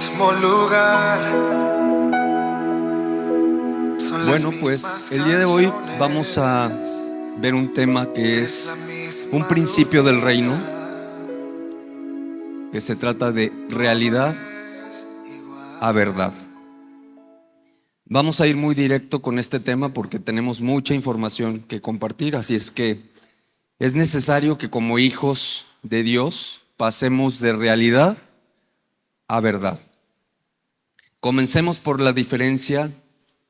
mismo lugar. Bueno, pues el día de hoy vamos a ver un tema que es un principio del reino, que se trata de realidad a verdad. Vamos a ir muy directo con este tema porque tenemos mucha información que compartir, así es que es necesario que como hijos de Dios pasemos de realidad a verdad. Comencemos por la diferencia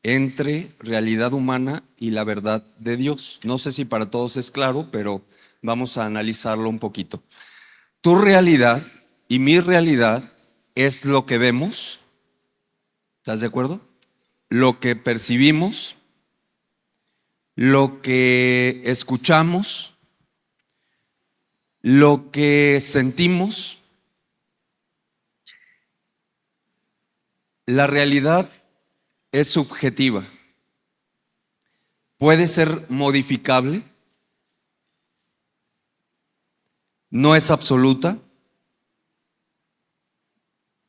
entre realidad humana y la verdad de Dios. No sé si para todos es claro, pero vamos a analizarlo un poquito. Tu realidad y mi realidad es lo que vemos, ¿estás de acuerdo? Lo que percibimos, lo que escuchamos, lo que sentimos. La realidad es subjetiva, puede ser modificable, no es absoluta,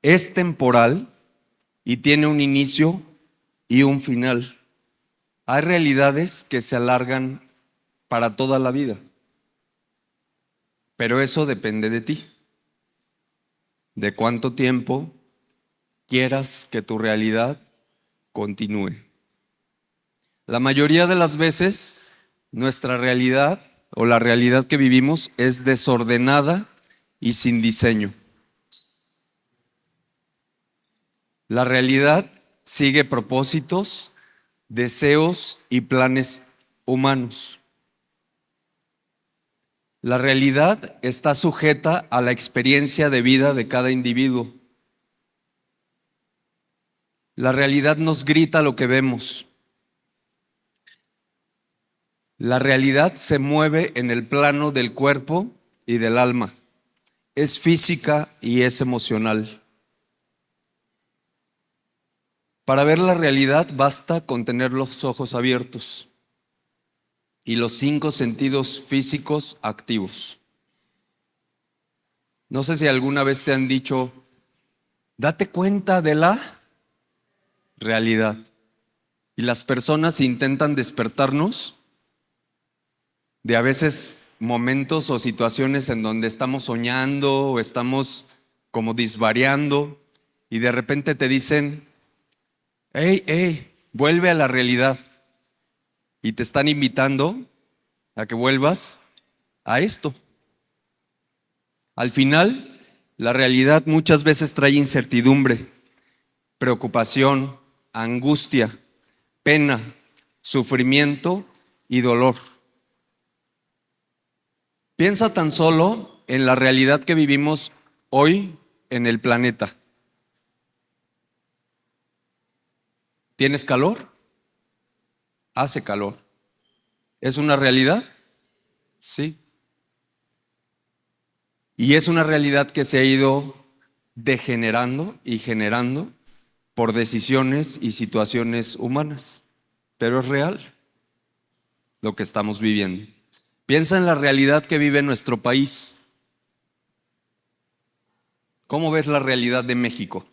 es temporal y tiene un inicio y un final. Hay realidades que se alargan para toda la vida, pero eso depende de ti, de cuánto tiempo quieras que tu realidad continúe. La mayoría de las veces nuestra realidad o la realidad que vivimos es desordenada y sin diseño. La realidad sigue propósitos, deseos y planes humanos. La realidad está sujeta a la experiencia de vida de cada individuo. La realidad nos grita lo que vemos. La realidad se mueve en el plano del cuerpo y del alma. Es física y es emocional. Para ver la realidad basta con tener los ojos abiertos y los 5 sentidos físicos activos. No sé si alguna vez te han dicho, date cuenta de la realidad. Y las personas intentan despertarnos de a veces momentos o situaciones en donde estamos soñando o estamos como disvariando y de repente te dicen, hey, vuelve a la realidad. Y te están invitando a que vuelvas a esto. Al final, la realidad muchas veces trae incertidumbre, preocupación, angustia, pena, sufrimiento y dolor. Piensa tan solo en la realidad que vivimos hoy en el planeta. ¿Tienes calor? Hace calor. ¿Es una realidad? Sí. Y es una realidad que se ha ido degenerando y generando por decisiones y situaciones humanas. Pero es real lo que estamos viviendo. Piensa en la realidad que vive nuestro país. ¿Cómo ves la realidad de México?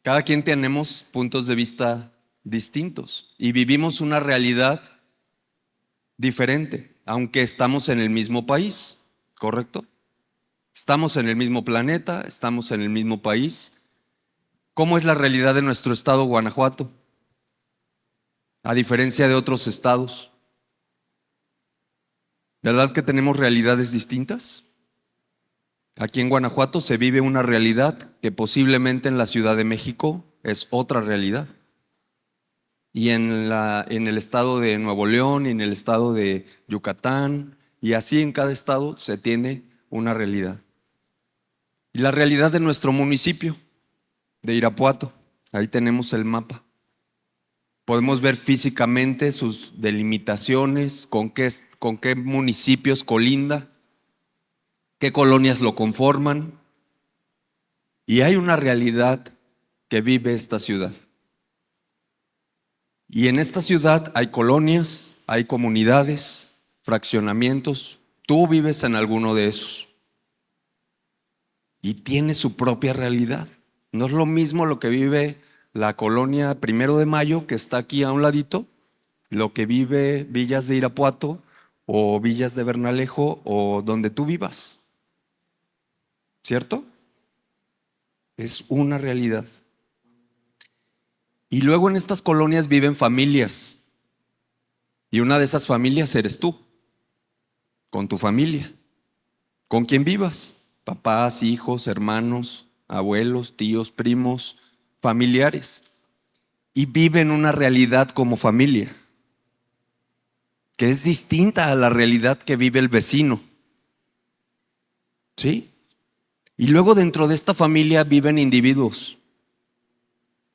Cada quien tenemos puntos de vista distintos y vivimos una realidad diferente, aunque estamos en el mismo país, ¿correcto? Estamos en el mismo planeta, estamos en el mismo país. ¿Cómo es la realidad de nuestro estado, Guanajuato? A diferencia de otros estados. ¿Verdad que tenemos realidades distintas? Aquí en Guanajuato se vive una realidad que posiblemente en la Ciudad de México es otra realidad. Y en el estado de Nuevo León y en el estado de Yucatán, y así en cada estado se tiene una realidad. Y la realidad de nuestro municipio, de Irapuato, ahí tenemos el mapa. Podemos ver físicamente sus delimitaciones, con qué municipios colinda, qué colonias lo conforman. Y hay una realidad que vive esta ciudad. Y en esta ciudad hay colonias, hay comunidades, fraccionamientos. Tú vives en alguno de esos. y tiene su propia realidad. No es lo mismo lo que vive la colonia Primero de Mayo, que está aquí a un ladito, lo que vive Villas de Irapuato o Villas de Bernalejo o donde tú vivas, ¿cierto? Es una realidad. Y luego en estas colonias viven familias, y una de esas familias eres tú, con tu familia, con quien vivas, papás, hijos, hermanos, abuelos, tíos, primos, familiares, y viven una realidad como familia, que es distinta a la realidad que vive el vecino, ¿sí? Y luego dentro de esta familia viven individuos.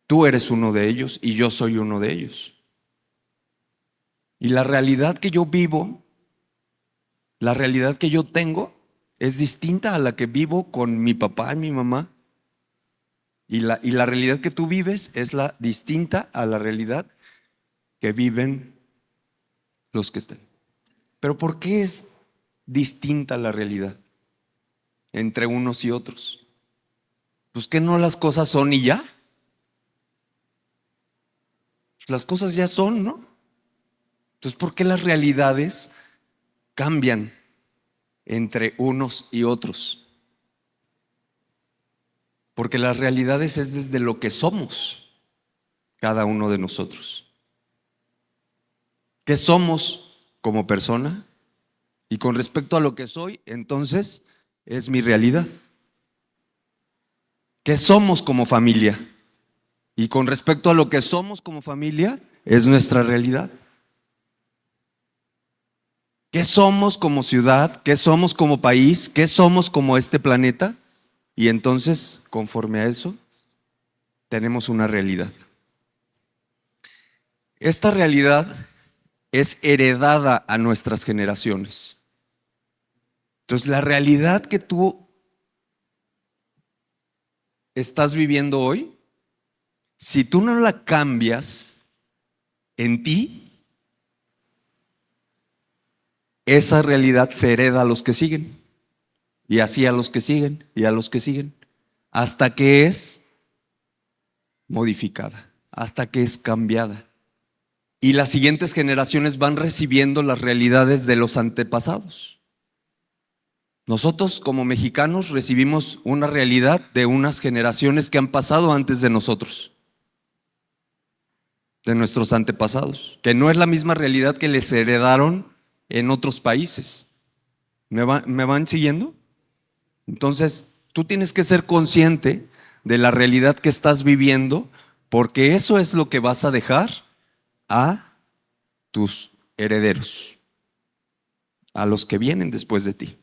Tú eres uno de ellos y yo soy uno de ellos. Y la realidad que yo vivo, la realidad que yo tengo, es distinta a la que vivo con mi papá y mi mamá. Y la realidad que tú vives es la distinta a la realidad que viven los que estén. Pero ¿por qué es distinta la realidad entre unos y otros? Pues que no las cosas son y ya. Las cosas ya son, ¿no? Entonces, ¿por qué las realidades cambian entre unos y otros? Porque las realidades es desde lo que somos cada uno de nosotros. ¿Qué somos como persona? Y con respecto a lo que soy, entonces es mi realidad. ¿Qué somos como familia? Y con respecto a lo que somos como familia, es nuestra realidad. ¿Qué somos como ciudad? ¿Qué somos como país? ¿Qué somos como este planeta? Y entonces, conforme a eso, tenemos una realidad. Esta realidad es heredada a nuestras generaciones. Entonces, la realidad que tú estás viviendo hoy, si tú no la cambias en ti, esa realidad se hereda a los que siguen, y así a los que siguen, y a los que siguen, hasta que es modificada, hasta que es cambiada. Y las siguientes generaciones van recibiendo las realidades de los antepasados. Nosotros como mexicanos recibimos una realidad de unas generaciones que han pasado antes de nosotros, de nuestros antepasados, que no es la misma realidad que les heredaron en otros países. ¿Me van siguiendo? Entonces, tú tienes que ser consciente de la realidad que estás viviendo, porque eso es lo que vas a dejar a tus herederos, a los que vienen después de ti.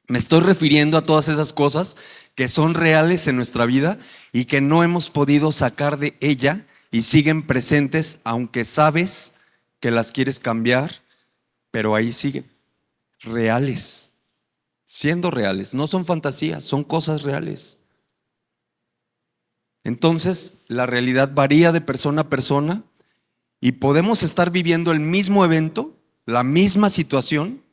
Me estoy refiriendo a todas esas cosas que son reales en nuestra vida y que no hemos podido sacar de ella y siguen presentes, aunque sabes que las quieres cambiar, pero ahí siguen, reales, siendo reales. No son fantasías, son cosas reales. Entonces, la realidad varía de persona a persona y podemos estar viviendo el mismo evento, la misma situación,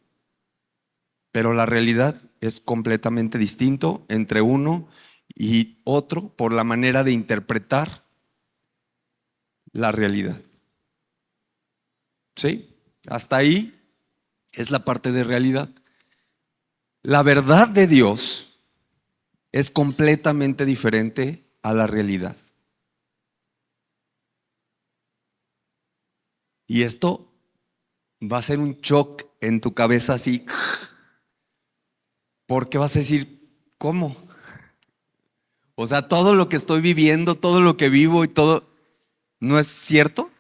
pero la realidad es completamente distinto entre uno y otro por la manera de interpretar la realidad. ¿Sí? Hasta ahí es la parte de realidad. La verdad de Dios es completamente diferente a la realidad. Y esto va a ser un shock en tu cabeza así, porque vas a decir, ¿cómo? O sea, todo lo que estoy viviendo, todo lo que vivo y todo, ¿no es cierto?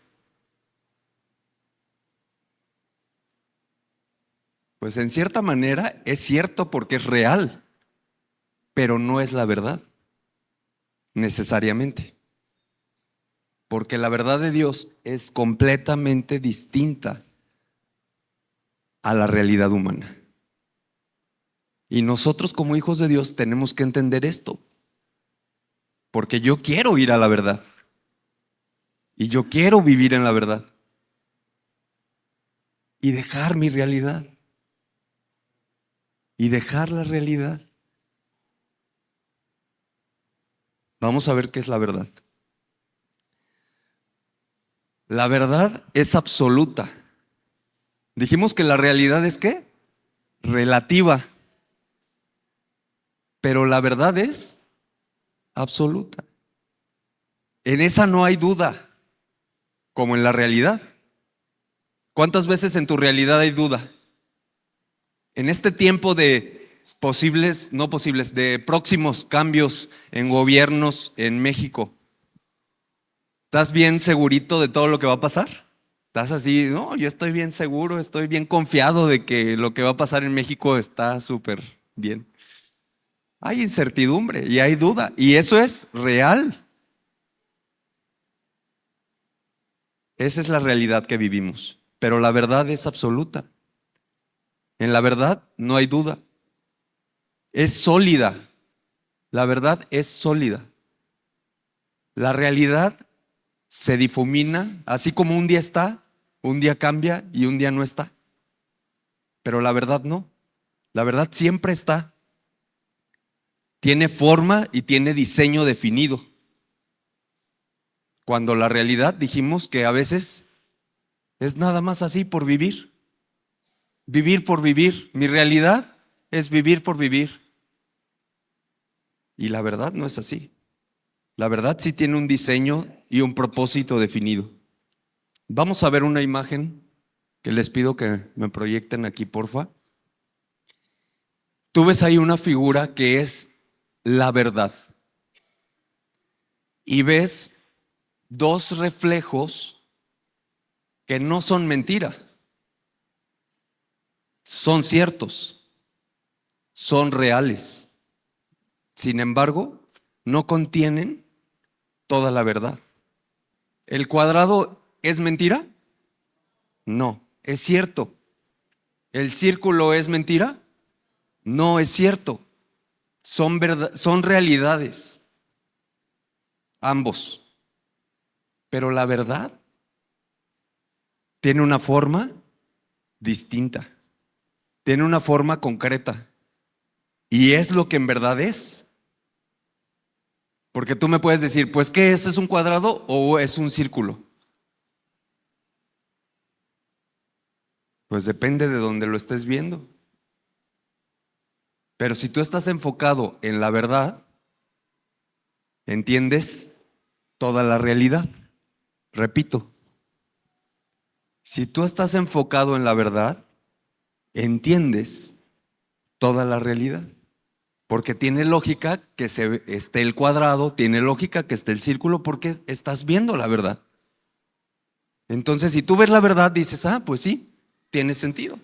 Pues en cierta manera es cierto porque es real, pero no es la verdad, necesariamente. Porque la verdad de Dios es completamente distinta a la realidad humana. Y nosotros como hijos de Dios tenemos que entender esto, porque yo quiero ir a la verdad y yo quiero vivir en la verdad y dejar mi realidad y dejar la realidad. Vamos a ver qué es la verdad. La verdad es absoluta. Dijimos que la realidad es ¿qué? Relativa. Pero la verdad es absoluta. En esa no hay duda, como en la realidad. ¿Cuántas veces en tu realidad hay duda? En este tiempo de posibles, no posibles, de próximos cambios en gobiernos en México, ¿estás bien segurito de todo lo que va a pasar? ¿Estás así? No, yo estoy bien seguro, estoy bien confiado de que lo que va a pasar en México está súper bien. Hay incertidumbre y hay duda, y eso es real. Esa es la realidad que vivimos, pero la verdad es absoluta. En la verdad no hay duda. Es sólida. La verdad es sólida. La realidad se difumina, así como un día está, un día cambia y un día no está. Pero la verdad no. La verdad siempre está. Tiene forma y tiene diseño definido. Cuando la realidad dijimos que a veces es nada más así por vivir. Vivir por vivir. Mi realidad es vivir por vivir. Y la verdad no es así. La verdad sí tiene un diseño y un propósito definido. Vamos a ver una imagen que les pido que me proyecten aquí, porfa. Tú ves ahí una figura que es la verdad y ves dos reflejos que no son mentira, son ciertos, son reales. Sin embargo, no contienen toda la verdad. ¿El cuadrado es mentira? No, es cierto. ¿El círculo es mentira? No, es cierto. Son verdad, son realidades, ambos. Pero la verdad tiene una forma distinta, tiene una forma concreta y es lo que en verdad es. Porque tú me puedes decir, pues ¿qué es? ¿Es un cuadrado o es un círculo? Pues depende de donde lo estés viendo. Pero si tú estás enfocado en la verdad, entiendes toda la realidad. Repito, si tú estás enfocado en la verdad, entiendes toda la realidad. Porque tiene lógica que esté el cuadrado, tiene lógica que esté el círculo, porque estás viendo la verdad. Entonces, si tú ves la verdad, dices, ah, pues sí, tiene sentido.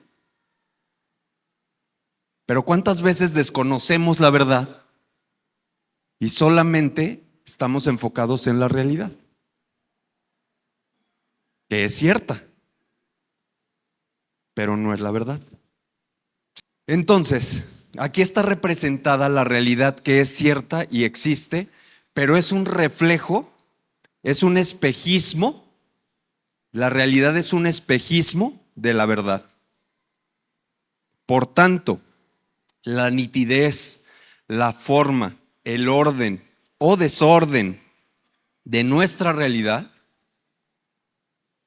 Pero ¿cuántas veces desconocemos la verdad y solamente estamos enfocados en la realidad? Que es cierta, pero no es la verdad. Entonces, aquí está representada la realidad que es cierta y existe, pero es un reflejo, es un espejismo. La realidad es un espejismo de la verdad. Por tanto, la nitidez, la forma, el orden o desorden de nuestra realidad,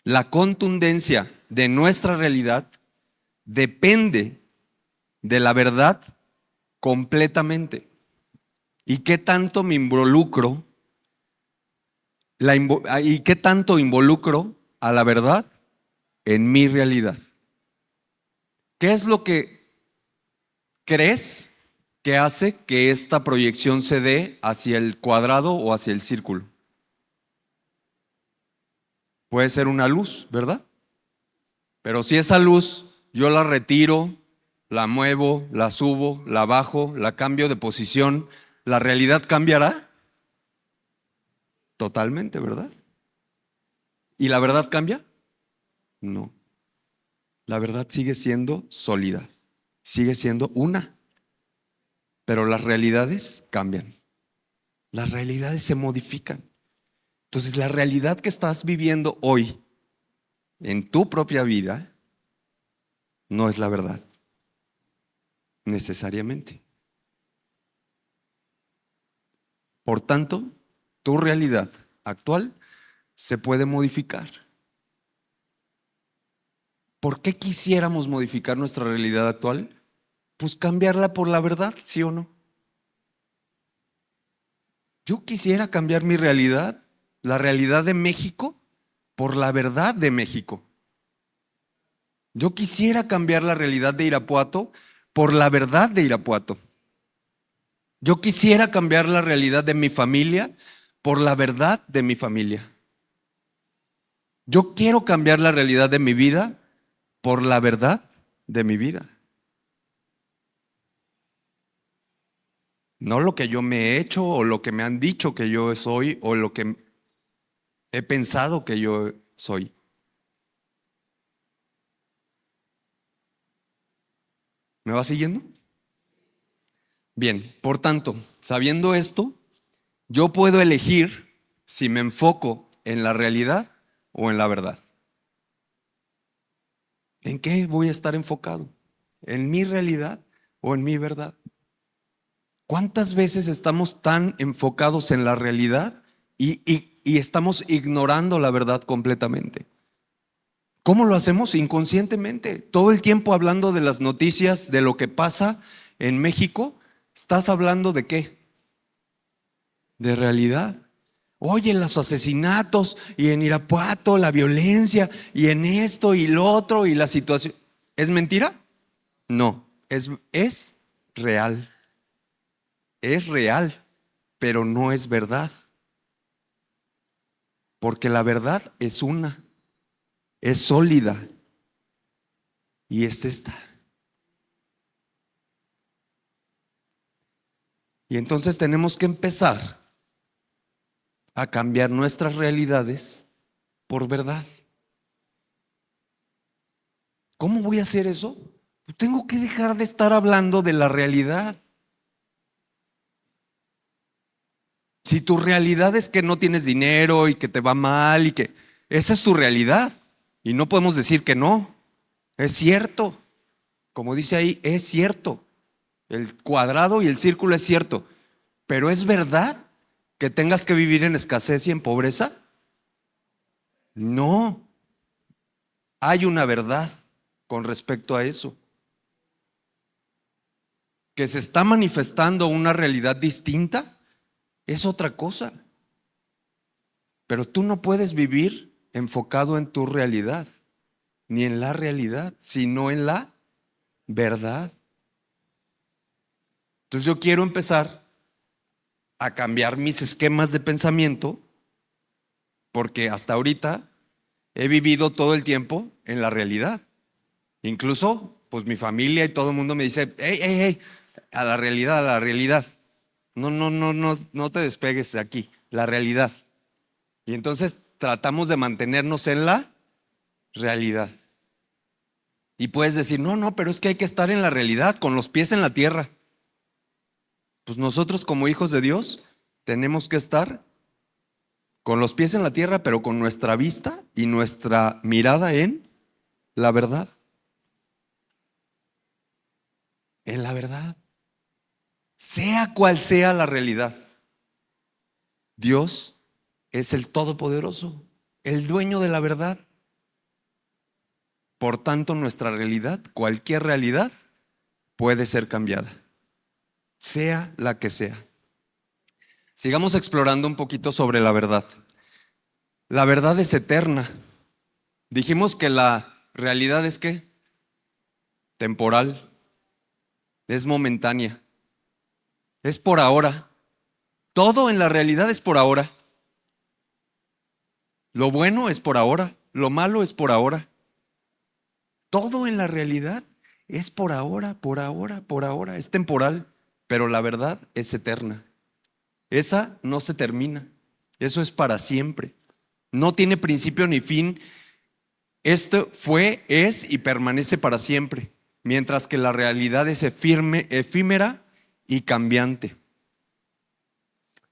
la contundencia de nuestra realidad depende de la verdad completamente. ¿Y qué tanto me involucro? ¿Y qué tanto involucro a la verdad en mi realidad? ¿Qué es lo que crees que hace que esta proyección se dé hacia el cuadrado o hacia el círculo? Puede ser una luz, ¿verdad? Pero si esa luz yo la retiro, la muevo, la subo, la bajo, la cambio de posición, ¿la realidad cambiará? Totalmente, ¿verdad? ¿Y la verdad cambia? No. La verdad sigue siendo sólida, sigue siendo una, pero las realidades cambian, las realidades se modifican. Entonces, la realidad que estás viviendo hoy en tu propia vida no es la verdad, necesariamente. Por tanto, tu realidad actual se puede modificar. ¿Por qué quisiéramos modificar nuestra realidad actual? Pues cambiarla por la verdad, ¿sí o no? Yo quisiera cambiar mi realidad, la realidad de México, por la verdad de México. Yo quisiera cambiar la realidad de Irapuato por la verdad de Irapuato. Yo quisiera cambiar la realidad de mi familia por la verdad de mi familia. Yo quiero cambiar la realidad de mi vida por la verdad de mi vida. No lo que yo me he hecho o lo que me han dicho que yo soy o lo que he pensado que yo soy. ¿Me va siguiendo? Bien, por tanto, sabiendo esto, yo puedo elegir si me enfoco en la realidad o en la verdad. ¿En qué voy a estar enfocado? ¿En mi realidad o en mi verdad? ¿Cuántas veces estamos tan enfocados en la realidad y estamos ignorando la verdad completamente? ¿Cómo lo hacemos? Inconscientemente. Todo el tiempo hablando de las noticias, de lo que pasa en México, ¿estás hablando de qué? De realidad. Oye, los asesinatos y en Irapuato la violencia y en esto y lo otro y la situación. ¿Es mentira? No, es real. Es real, pero no es verdad. Porque la verdad es una, es sólida y es esta. Y entonces tenemos que empezar a cambiar nuestras realidades por verdad. ¿Cómo voy a hacer eso? Pues tengo que dejar de estar hablando de la realidad. Si tu realidad es que no tienes dinero y que te va mal y que esa es tu realidad y no podemos decir que no, es cierto, como dice ahí, es cierto, el cuadrado y el círculo es cierto, pero ¿es verdad que tengas que vivir en escasez y en pobreza? No, hay una verdad con respecto a eso, que se está manifestando una realidad distinta, es otra cosa, pero tú no puedes vivir enfocado en tu realidad. Ni en la realidad, sino en la verdad. Entonces yo quiero empezar a cambiar mis esquemas de pensamiento porque hasta ahorita he vivido todo el tiempo en la realidad. Incluso, pues mi familia y todo el mundo me dice, hey, hey, hey, a la realidad, a la realidad. No, no, no, no, no te despegues de aquí, la realidad. Y entonces tratamos de mantenernos en la realidad. Y puedes decir, no, no, pero es que hay que estar en la realidad, con los pies en la tierra. Pues nosotros como hijos de Dios tenemos que estar con los pies en la tierra, pero con nuestra vista y nuestra mirada en la verdad. En la verdad. Sea cual sea la realidad, Dios es el Todopoderoso, el dueño de la verdad. Por tanto, nuestra realidad, cualquier realidad, puede ser cambiada, sea la que sea. Sigamos explorando un poquito sobre la verdad. La verdad es eterna. Dijimos que la realidad es ¿qué? Temporal, es momentánea, es por ahora. Todo en la realidad es por ahora. Lo bueno es por ahora, lo malo es por ahora. Todo en la realidad es por ahora, por ahora, por ahora. Es temporal, pero la verdad es eterna. Esa no se termina. Eso es para siempre. No tiene principio ni fin. Esto fue, es y permanece para siempre, mientras que la realidad es efímera y cambiante.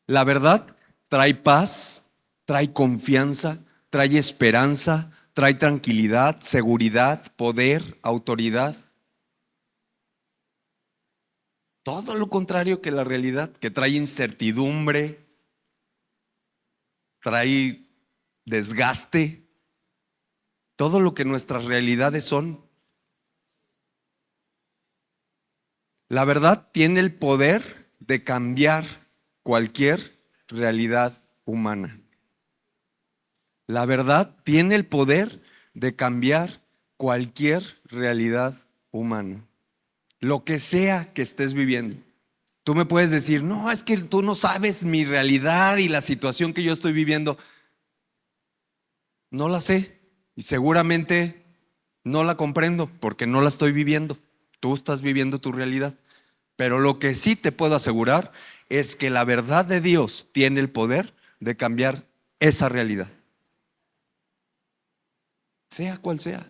La verdad trae paz, trae confianza, trae esperanza, trae tranquilidad, seguridad, poder, autoridad. Todo lo contrario que la realidad, que trae incertidumbre, trae desgaste, todo lo que nuestras realidades son. La verdad tiene el poder de cambiar cualquier realidad humana. La verdad tiene el poder de cambiar cualquier realidad humana. Lo que sea que estés viviendo. Tú me puedes decir, no, es que tú no sabes mi realidad y la situación que yo estoy viviendo. No la sé y seguramente no la comprendo porque no la estoy viviendo. Tú estás viviendo tu realidad. Pero lo que sí te puedo asegurar es que la verdad de Dios tiene el poder de cambiar esa realidad. Sea cual sea.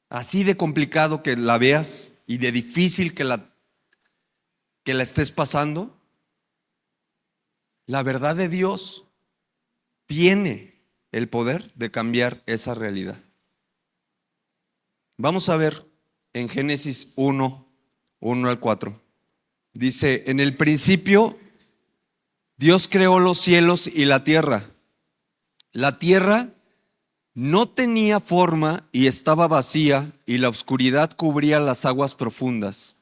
Así de complicado que la veas y de difícil que la estés pasando, la verdad de Dios tiene el poder de cambiar esa realidad. Vamos a ver en Génesis 1 al 4. Dice, en el principio Dios creó los cielos y la tierra. La tierra no tenía forma y estaba vacía, y la oscuridad cubría las aguas profundas.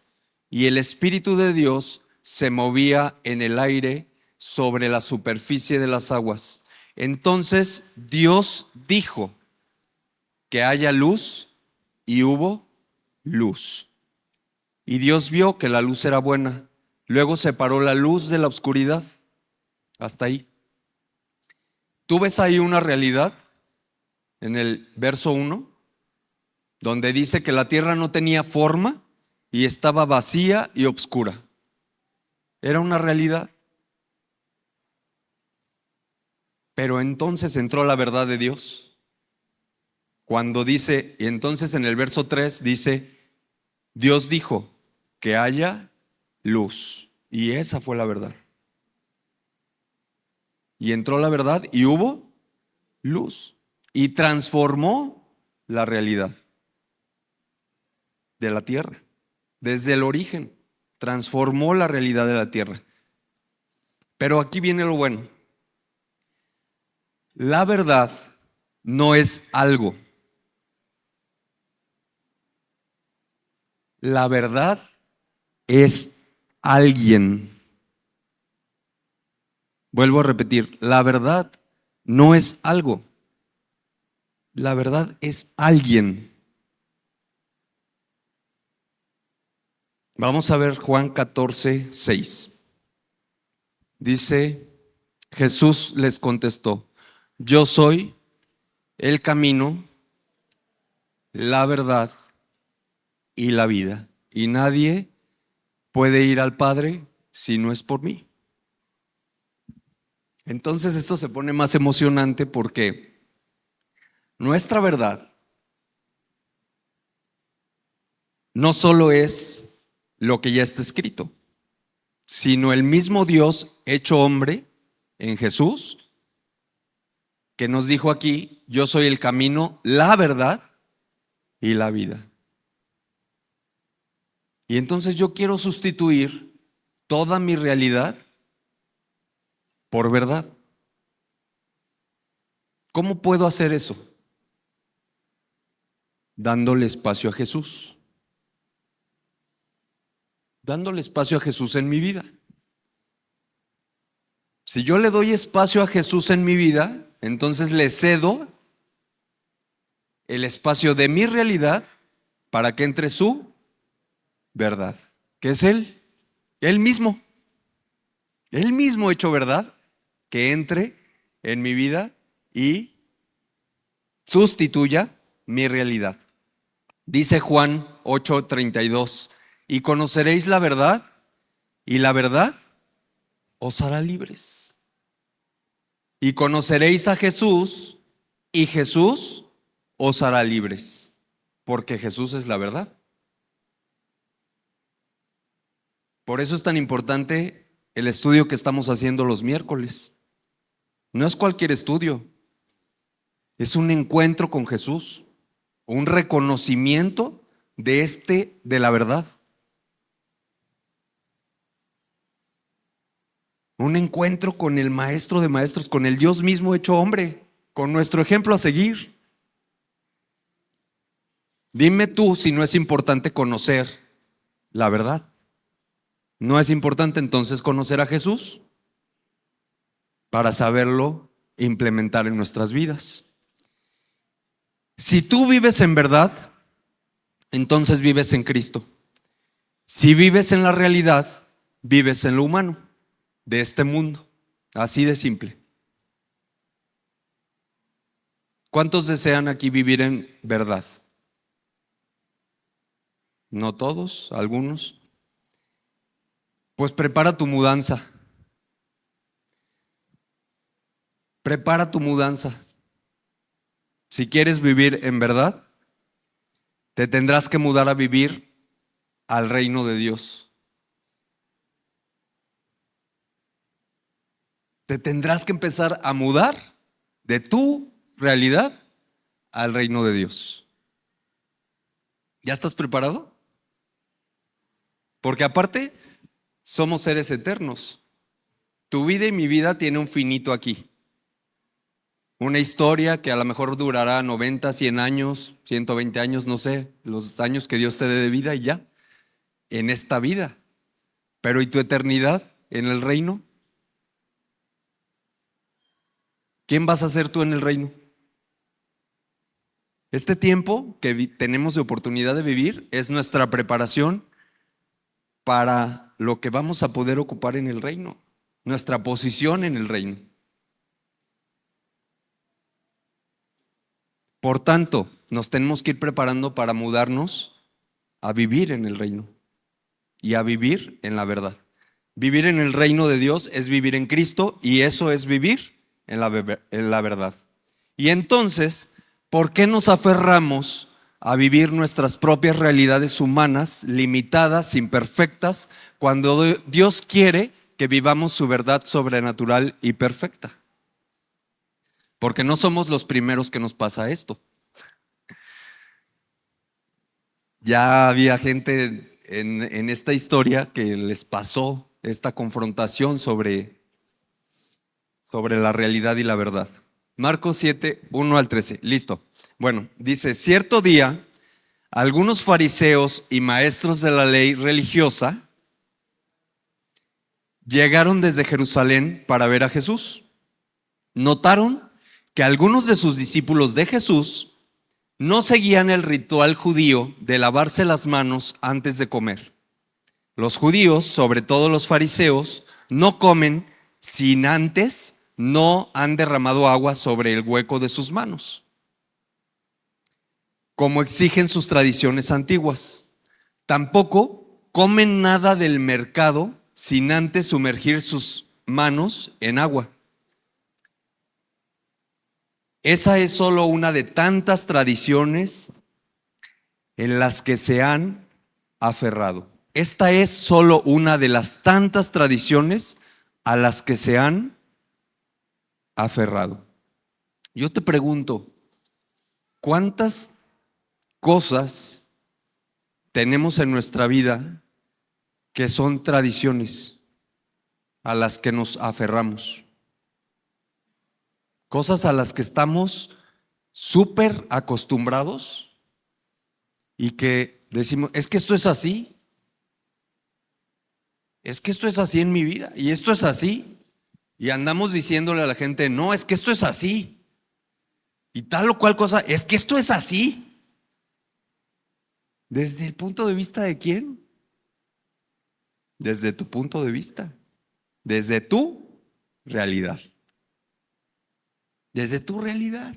Y el Espíritu de Dios se movía en el aire sobre la superficie de las aguas. Entonces Dios dijo que haya luz, y hubo luz. Y Dios vio que la luz era buena. Luego separó la luz de la oscuridad. Hasta ahí. ¿Tú ves ahí una realidad en el verso 1? Donde dice que la tierra no tenía forma y estaba vacía y oscura. Era una realidad. Pero entonces entró la verdad de Dios. Cuando dice, y entonces en el verso 3 dice, Dios dijo que haya luz. Y esa fue la verdad. Y entró la verdad y hubo luz. Y transformó la realidad de la tierra. Desde el origen, transformó la realidad de la tierra. Pero aquí viene lo bueno. La verdad no es algo. La verdad es alguien. Vuelvo a repetir, la verdad no es algo. La verdad es alguien. Vamos a ver Juan 14:6. Dice, Jesús les contestó, yo soy el camino, la verdad y la vida. Y nadie puede ir al Padre si no es por mí. Entonces esto se pone más emocionante porque nuestra verdad no solo es lo que ya está escrito, sino el mismo Dios hecho hombre en Jesús, que nos dijo aquí, yo soy el camino, la verdad y la vida. Y entonces yo quiero sustituir toda mi realidad por verdad. ¿Cómo puedo hacer eso? Dándole espacio a Jesús. Dándole espacio a Jesús en mi vida. Si yo le doy espacio a Jesús en mi vida, entonces le cedo el espacio de mi realidad para que entre su verdad, que es Él mismo hecho verdad, que entre en mi vida y sustituya mi realidad. Dice Juan 8:32, y conoceréis la verdad, y la verdad os hará libres. Y conoceréis a Jesús, y Jesús os hará libres, porque Jesús es la verdad. Por eso es tan importante el estudio que estamos haciendo los miércoles. No es cualquier estudio, es un encuentro con Jesús, un reconocimiento de la verdad. Un encuentro con el Maestro de Maestros, con el Dios mismo hecho hombre, con nuestro ejemplo a seguir. Dime tú si no es importante conocer la verdad. ¿No es importante entonces conocer a Jesús para saberlo implementar en nuestras vidas? Si tú vives en verdad, entonces vives en Cristo. Si vives en la realidad, vives en lo humano de este mundo. Así de simple. ¿Cuántos desean aquí vivir en verdad? No todos, algunos. Pues prepara tu mudanza. Prepara tu mudanza. Si quieres vivir en verdad, te tendrás que mudar a vivir al reino de Dios. Te tendrás que empezar a mudar de tu realidad al reino de Dios. ¿Ya estás preparado? Porque aparte, somos seres eternos. Tu vida y mi vida tiene un finito aquí. Una historia que a lo mejor durará 90, 100 años, 120 años, no sé, los años que Dios te dé de vida y ya, en esta vida. Pero ¿y tu eternidad en el reino? ¿Quién vas a ser tú en el reino? Este tiempo que tenemos de oportunidad de vivir es nuestra preparación para lo que vamos a poder ocupar en el reino, nuestra posición en el reino. Por tanto, nos tenemos que ir preparando para mudarnos a vivir en el reino y a vivir en la verdad. Vivir en el reino de Dios es vivir en Cristo y eso es vivir en la verdad. Y entonces, ¿por qué nos aferramos a vivir nuestras propias realidades humanas, limitadas, imperfectas, cuando Dios quiere que vivamos su verdad sobrenatural y perfecta? Porque no somos los primeros que nos pasa esto. Ya había gente en esta historia que les pasó esta confrontación sobre la realidad y la verdad. Marcos 7, 1 al 13. Listo. Bueno, dice, cierto día, algunos fariseos y maestros de la ley religiosa llegaron desde Jerusalén para ver a Jesús. Notaron que algunos de sus discípulos de Jesús no seguían el ritual judío de lavarse las manos antes de comer. Los judíos, sobre todo los fariseos, no comen sin antes no han derramado agua sobre el hueco de sus manos, como exigen sus tradiciones antiguas. Tampoco comen nada del mercado sin antes sumergir sus manos en agua. Esa es solo una de tantas tradiciones en las que se han aferrado. Esta es solo una de las tantas tradiciones a las que se han aferrado. Yo te pregunto, ¿cuántas cosas tenemos en nuestra vida que son tradiciones a las que nos aferramos? Cosas a las que estamos súper acostumbrados y que decimos, es que esto es así, es que esto es así en mi vida y esto es así. Y andamos diciéndole a la gente, no, es que esto es así. Y tal o cual cosa, es que esto es así. ¿Desde el punto de vista de quién? Desde tu punto de vista, desde tu realidad. Desde tu realidad.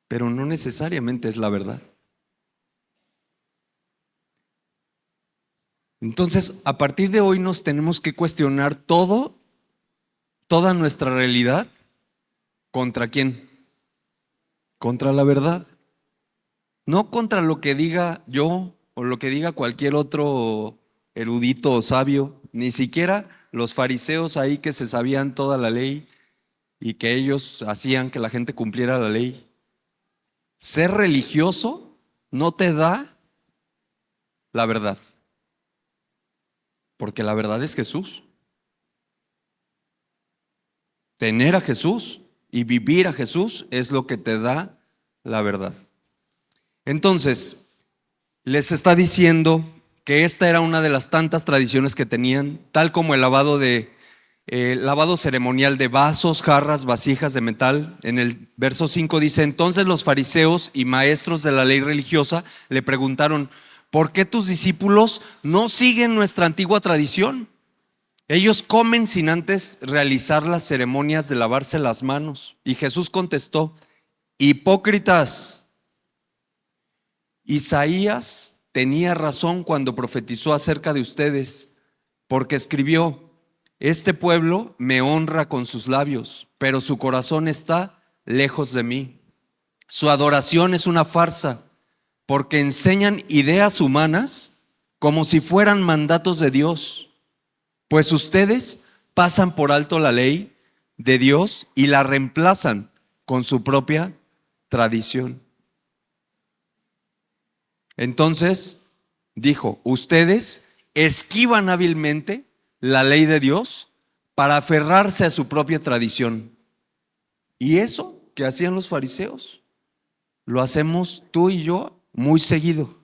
Pero no necesariamente es la verdad. Entonces, a partir de hoy nos tenemos que cuestionar toda nuestra realidad. ¿Contra quién? Contra la verdad. No contra lo que diga yo o lo que diga cualquier otro erudito o sabio, ni siquiera los fariseos ahí que se sabían toda la ley y que ellos hacían que la gente cumpliera la ley. Ser religioso no te da la verdad. Porque la verdad es Jesús. Tener a Jesús y vivir a Jesús es lo que te da la verdad. Entonces, les está diciendo que esta era una de las tantas tradiciones que tenían, tal como el lavado ceremonial de vasos, jarras, vasijas de metal. En el verso 5 dice: entonces los fariseos y maestros de la ley religiosa le preguntaron: ¿por qué tus discípulos no siguen nuestra antigua tradición? Ellos comen sin antes realizar las ceremonias de lavarse las manos. Y Jesús contestó: hipócritas, Isaías tenía razón cuando profetizó acerca de ustedes, porque escribió: este pueblo me honra con sus labios, pero su corazón está lejos de mí. Su adoración es una farsa, porque enseñan ideas humanas como si fueran mandatos de Dios. Pues ustedes pasan por alto la ley de Dios y la reemplazan con su propia tradición. Entonces dijo: ustedes esquivan hábilmente la ley de Dios para aferrarse a su propia tradición. Y eso que hacían los fariseos, lo hacemos tú y yo muy seguido.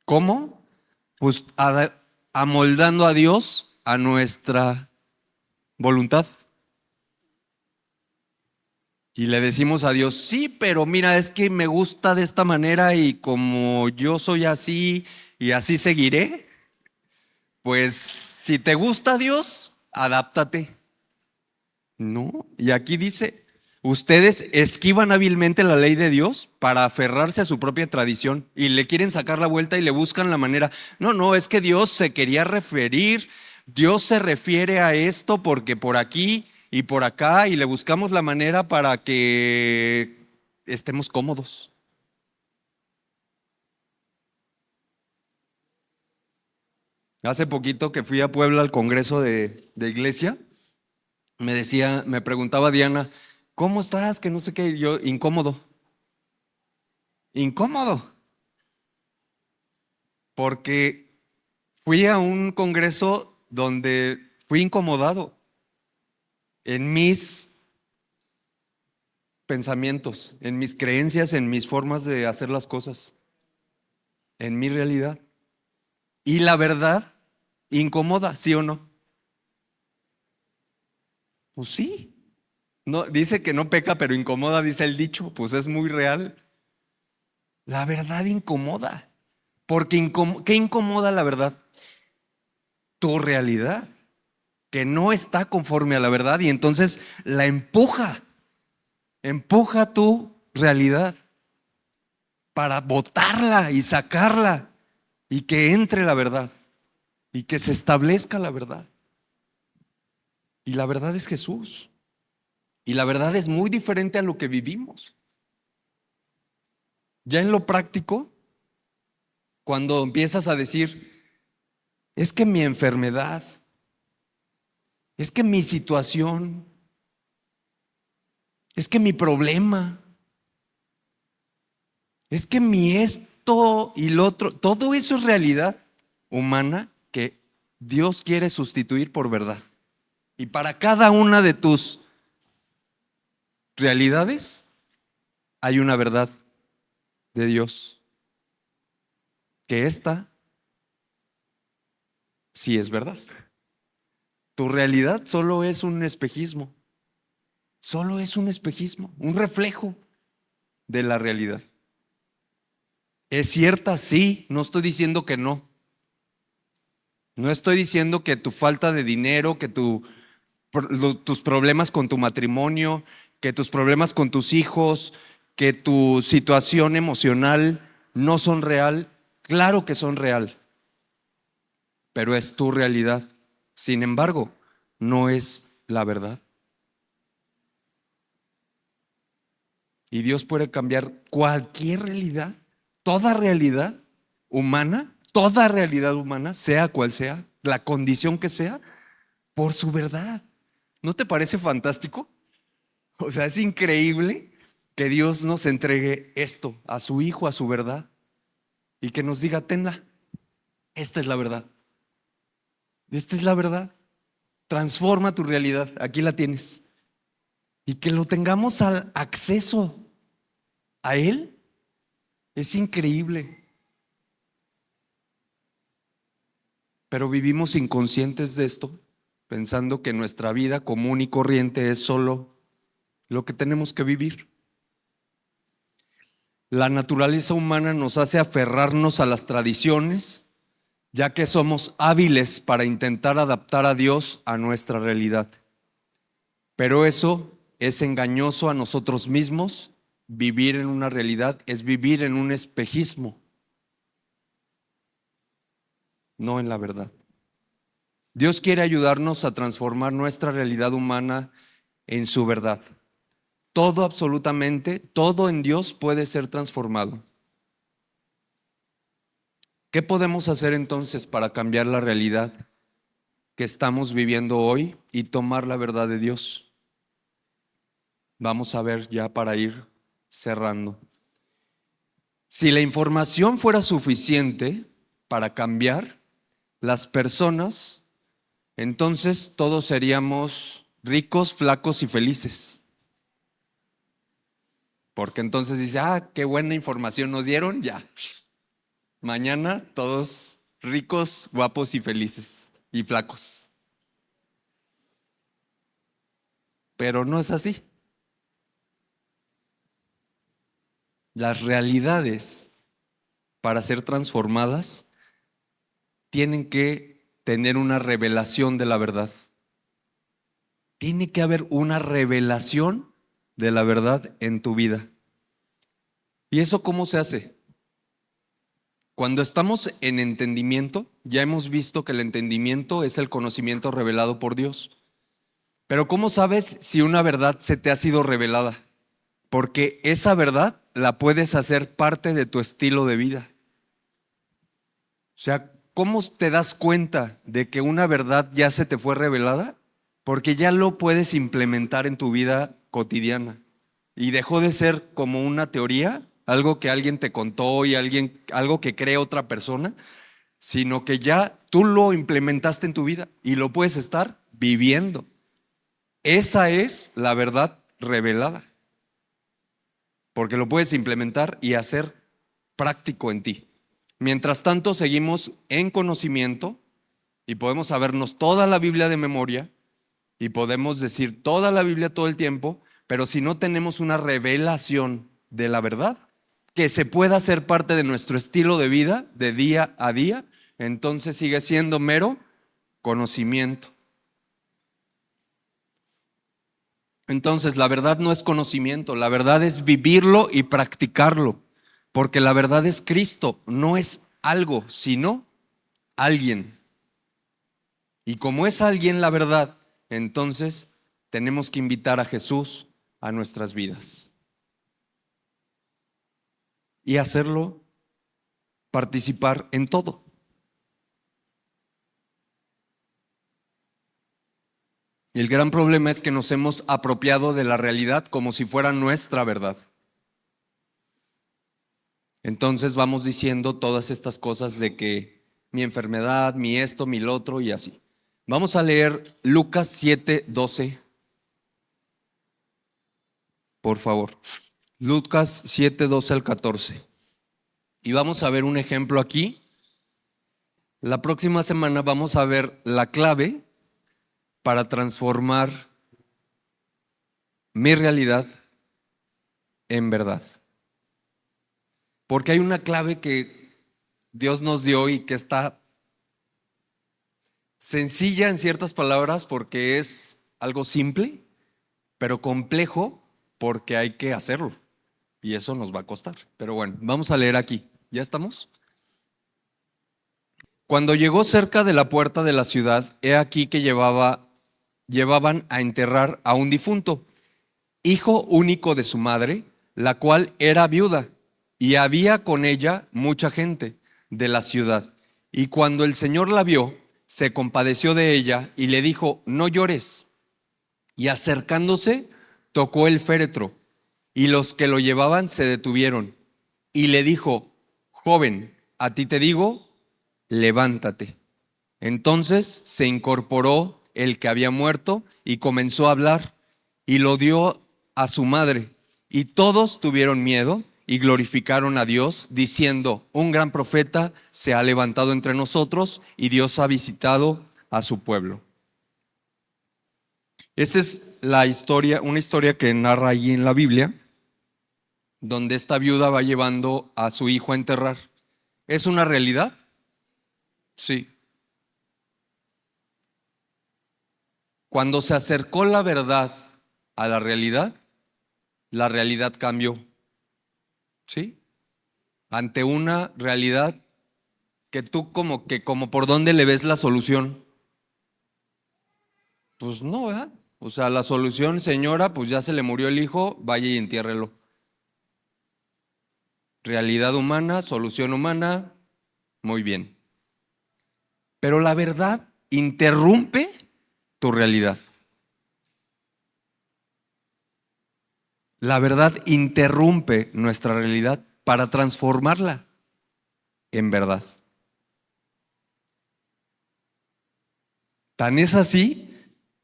¿Cómo? Pues amoldando a Dios a nuestra voluntad. Y le decimos a Dios: sí, pero mira, es que me gusta de esta manera y como yo soy así y así seguiré. Pues si te gusta Dios, adáptate. No, y aquí dice: ustedes esquivan hábilmente la ley de Dios para aferrarse a su propia tradición y le quieren sacar la vuelta y le buscan la manera. No, es que Dios se quería referir, Dios se refiere a esto porque por aquí y por acá, y le buscamos la manera para que estemos cómodos. Hace poquito que fui a Puebla al congreso de iglesia, me preguntaba Diana: ¿cómo estás? Que no sé qué. Y yo, incómodo, incómodo, porque fui a un congreso donde fui incomodado en mis pensamientos, en mis creencias, en mis formas de hacer las cosas, en mi realidad. Y la verdad incomoda, ¿sí o no? Pues sí. No, dice que no peca, pero incomoda, dice el dicho. Pues es muy real. La verdad incomoda. Porque ¿qué incomoda la verdad? Tu realidad, que no está conforme a la verdad, y entonces la empuja tu realidad para botarla y sacarla y que entre la verdad y que se establezca la verdad. Y la verdad es Jesús. Y la verdad es muy diferente a lo que vivimos. Ya en lo práctico, cuando empiezas a decir: es que mi enfermedad, es que mi situación, es que mi problema, es que mi esto y lo otro, todo eso es realidad humana que Dios quiere sustituir por verdad. Y para cada una de tus realidades hay una verdad de Dios, que esta sí es verdad. Tu realidad solo es un espejismo, solo es un espejismo, un reflejo de la realidad. ¿Es cierta? Sí, no estoy diciendo que no. No estoy diciendo que tu falta de dinero, que tus problemas con tu matrimonio, que tus problemas con tus hijos, que tu situación emocional no son real. Claro que son real, pero es tu realidad. Sin embargo, no es la verdad. Y Dios puede cambiar cualquier realidad, toda realidad humana, sea cual sea, la condición que sea, por su verdad. ¿No te parece fantástico? O sea, es increíble que Dios nos entregue esto, a su Hijo, a su verdad, y que nos diga: tenla. Esta es la verdad. Esta es la verdad. Transforma tu realidad. Aquí la tienes. Y que lo tengamos al acceso a Él es increíble. Pero vivimos inconscientes de esto, pensando que nuestra vida común y corriente es solo lo que tenemos que vivir. La naturaleza humana nos hace aferrarnos a las tradiciones, ya que somos hábiles para intentar adaptar a Dios a nuestra realidad. Pero eso es engañoso a nosotros mismos. Vivir en una realidad es vivir en un espejismo, no en la verdad. Dios quiere ayudarnos a transformar nuestra realidad humana en su verdad. Todo, absolutamente, todo en Dios puede ser transformado. ¿Qué podemos hacer entonces para cambiar la realidad que estamos viviendo hoy y tomar la verdad de Dios? Vamos a ver ya para ir cerrando. Si la información fuera suficiente para cambiar las personas, entonces todos seríamos ricos, flacos y felices. Porque entonces dice, qué buena información nos dieron, ya. Mañana todos ricos, guapos y felices y flacos. Pero no es así. Las realidades para ser transformadas tienen que tener una revelación de la verdad. Tiene que haber una revelación de la verdad en tu vida. ¿Y eso cómo se hace? Cuando estamos en entendimiento, ya hemos visto que el entendimiento es el conocimiento revelado por Dios. Pero ¿cómo sabes si una verdad se te ha sido revelada? Porque esa verdad la puedes hacer parte de tu estilo de vida. O sea, ¿cómo te das cuenta de que una verdad ya se te fue revelada? Porque ya lo puedes implementar en tu vida cotidiana. Y dejó de ser como una teoría, algo que alguien te contó y algo que cree otra persona, sino que ya tú lo implementaste en tu vida y lo puedes estar viviendo. Esa es la verdad revelada, porque lo puedes implementar y hacer práctico en ti. Mientras tanto, seguimos en conocimiento y podemos sabernos toda la Biblia de memoria y podemos decir toda la Biblia todo el tiempo, pero si no tenemos una revelación de la verdad que se pueda hacer parte de nuestro estilo de vida de día a día, entonces sigue siendo mero conocimiento. Entonces, la verdad no es conocimiento, la verdad es vivirlo y practicarlo, porque la verdad es Cristo, no es algo, sino alguien. Y como es alguien la verdad, entonces tenemos que invitar a Jesús a nuestras vidas y hacerlo participar en todo. Y el gran problema es que nos hemos apropiado de la realidad como si fuera nuestra verdad. Entonces vamos diciendo todas estas cosas de que mi enfermedad, mi esto, mi lo otro y así. Vamos a leer Lucas 7:12. Por favor. Lucas 7:12 al 14. Y vamos a ver un ejemplo aquí. La próxima semana vamos a ver la clave para transformar mi realidad en verdad. Porque hay una clave que Dios nos dio y que está sencilla en ciertas palabras porque es algo simple, pero complejo porque hay que hacerlo. Y eso nos va a costar. Pero bueno, vamos a leer aquí. ¿Ya estamos? Cuando llegó cerca de la puerta de la ciudad, he aquí que llevaban a enterrar a un difunto, hijo único de su madre, la cual era viuda, y había con ella mucha gente de la ciudad. Y cuando el Señor la vio, se compadeció de ella y le dijo, no llores. Y acercándose, tocó el féretro, y los que lo llevaban se detuvieron. Y le dijo, joven, a ti te digo, levántate. Entonces se incorporó el que había muerto y comenzó a hablar y lo dio a su madre. Y todos tuvieron miedo y glorificaron a Dios, diciendo: un gran profeta se ha levantado entre nosotros y Dios ha visitado a su pueblo. Esa es la historia, una historia que narra allí en la Biblia, donde esta viuda va llevando a su hijo a enterrar. ¿Es una realidad? Sí. Cuando se acercó la verdad a la realidad cambió. ¿Sí? Ante una realidad que tú como por dónde le ves la solución. Pues no, ¿verdad? O sea, la solución, señora, pues ya se le murió el hijo, vaya y entiérrelo. Realidad humana, solución humana, muy bien. Pero la verdad interrumpe tu realidad. La verdad interrumpe nuestra realidad para transformarla en verdad. Tan es así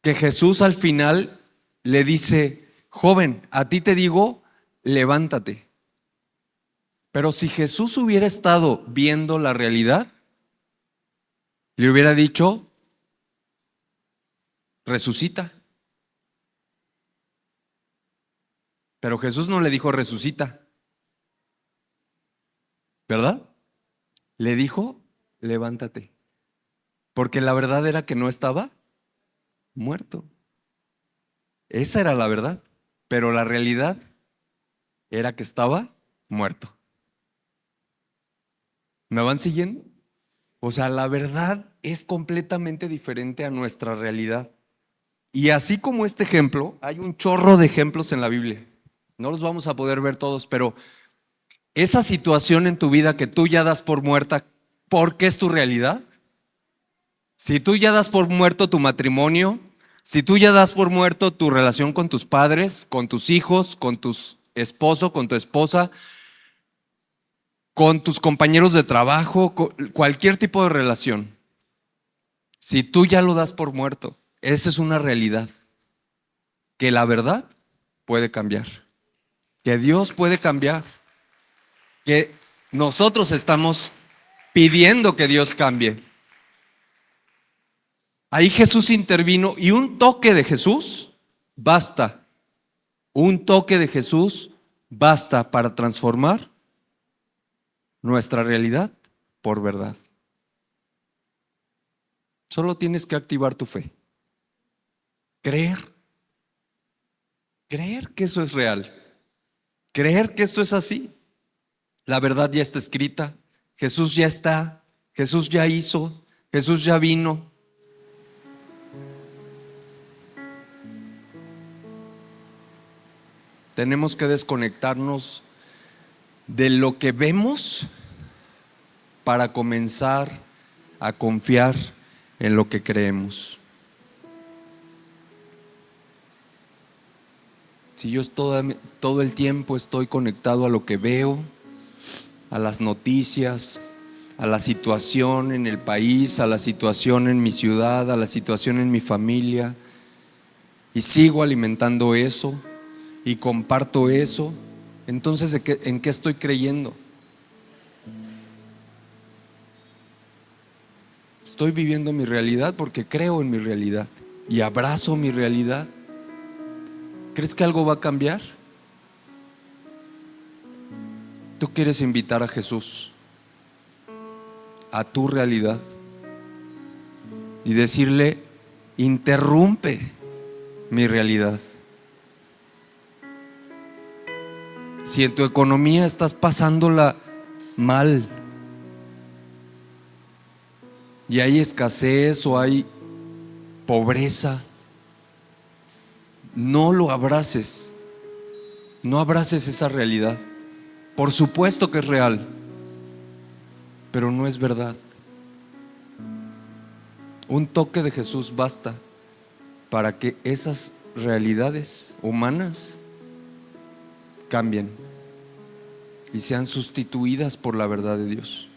que Jesús al final le dice: joven, a ti te digo, levántate. Pero si Jesús hubiera estado viendo la realidad, le hubiera dicho: resucita. Pero Jesús no le dijo resucita, ¿verdad? Le dijo: levántate. Porque la verdad era que no estaba muerto. Esa era la verdad. Pero la realidad era que estaba muerto. ¿Me van siguiendo? O sea, la verdad es completamente diferente a nuestra realidad. Y así como este ejemplo, hay un chorro de ejemplos en la Biblia. No los vamos a poder ver todos, pero esa situación en tu vida que tú ya das por muerta, ¿por qué es tu realidad? Si tú ya das por muerto tu matrimonio, si tú ya das por muerto tu relación con tus padres, con tus hijos, con tu esposo, con tu esposa, con tus compañeros de trabajo, cualquier tipo de relación, si tú ya lo das por muerto, esa es una realidad. Que la verdad puede cambiar, que Dios puede cambiar, que nosotros estamos pidiendo que Dios cambie. Ahí Jesús intervino y un toque de Jesús basta. Un toque de Jesús basta para transformar nuestra realidad por verdad. Solo tienes que activar tu fe. Creer. Creer que eso es real. Creer que esto es así. La verdad ya está escrita. Jesús ya está. Jesús ya hizo. Jesús ya vino. Tenemos que desconectarnos de lo que vemos para comenzar a confiar en lo que creemos. Si yo todo el tiempo estoy conectado a lo que veo, a las noticias, a la situación en el país, a la situación en mi ciudad, a la situación en mi familia, y sigo alimentando eso y comparto eso, entonces ¿en qué estoy creyendo? Estoy viviendo mi realidad porque creo en mi realidad y abrazo mi realidad. ¿Crees que algo va a cambiar? Tú quieres invitar a Jesús a tu realidad y decirle: interrumpe mi realidad. Si en tu economía estás pasándola mal y hay escasez o hay pobreza, no lo abraces. No abraces esa realidad. Por supuesto que es real, pero no es verdad. Un toque de Jesús basta para que esas realidades humanas cambien y sean sustituidas por la verdad de Dios.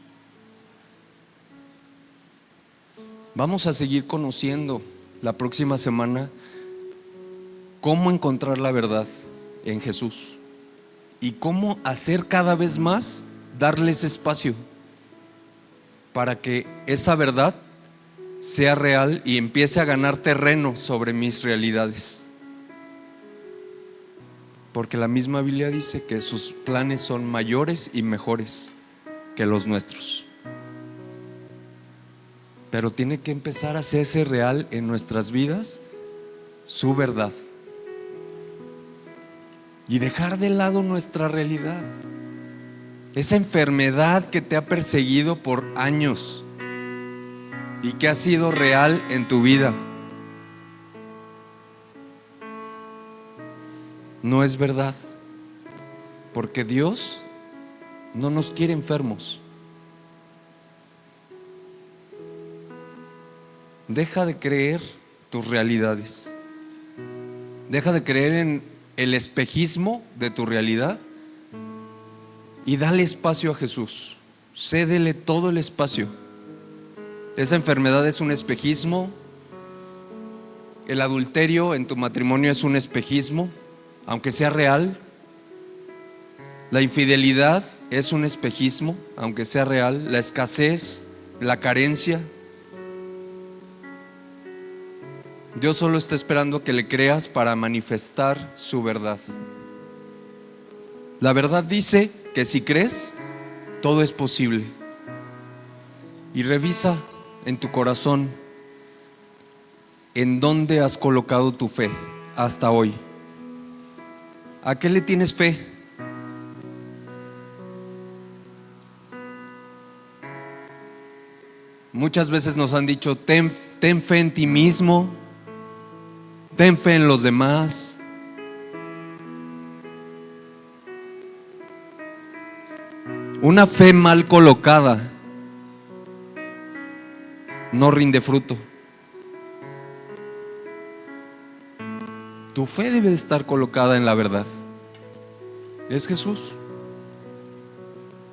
Vamos a seguir conociendo la próxima semana cómo encontrar la verdad en Jesús y cómo hacer cada vez más, darles espacio para que esa verdad sea real y empiece a ganar terreno sobre mis realidades. Porque la misma Biblia dice que sus planes son mayores y mejores que los nuestros. Pero tiene que empezar a hacerse real en nuestras vidas su verdad. Y dejar de lado nuestra realidad. Esa enfermedad que te ha perseguido por años y que ha sido real en tu vida. No es verdad. Porque Dios no nos quiere enfermos. Deja de creer tus realidades. Deja de creer en el espejismo de tu realidad y dale espacio a Jesús. Cédele todo el espacio. Esa enfermedad es un espejismo. El adulterio en tu matrimonio es un espejismo, aunque sea real. La infidelidad es un espejismo, aunque sea real. La escasez, la carencia. Dios solo está esperando que le creas para manifestar su verdad. La verdad dice que si crees, todo es posible. Y revisa en tu corazón en dónde has colocado tu fe hasta hoy. ¿A qué le tienes fe? Muchas veces nos han dicho, ten fe en ti mismo, ten fe en los demás. Una fe mal colocada no rinde fruto. Tu fe debe de estar colocada en la verdad. Es Jesús.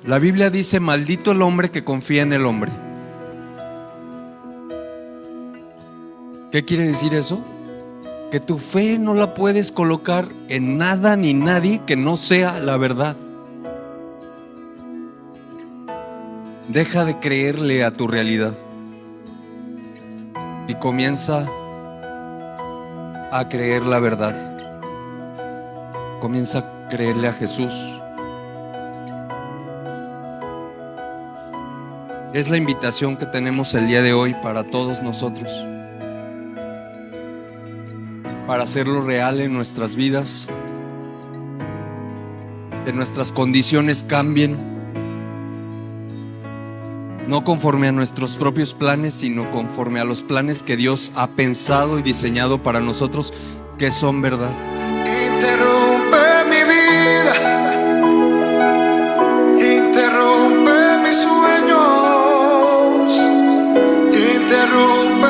La Biblia dice, maldito el hombre que confía en el hombre. ¿Qué quiere decir eso? Que tu fe no la puedes colocar en nada ni nadie que no sea la verdad. Deja de creerle a tu realidad y comienza a creer la verdad. Comienza a creerle a Jesús. Es la invitación que tenemos el día de hoy para todos nosotros, para hacerlo real en nuestras vidas, que nuestras condiciones cambien, no conforme a nuestros propios planes, sino conforme a los planes que Dios ha pensado y diseñado para nosotros, que son verdad. Interrumpe mi vida, interrumpe mis sueños, interrumpe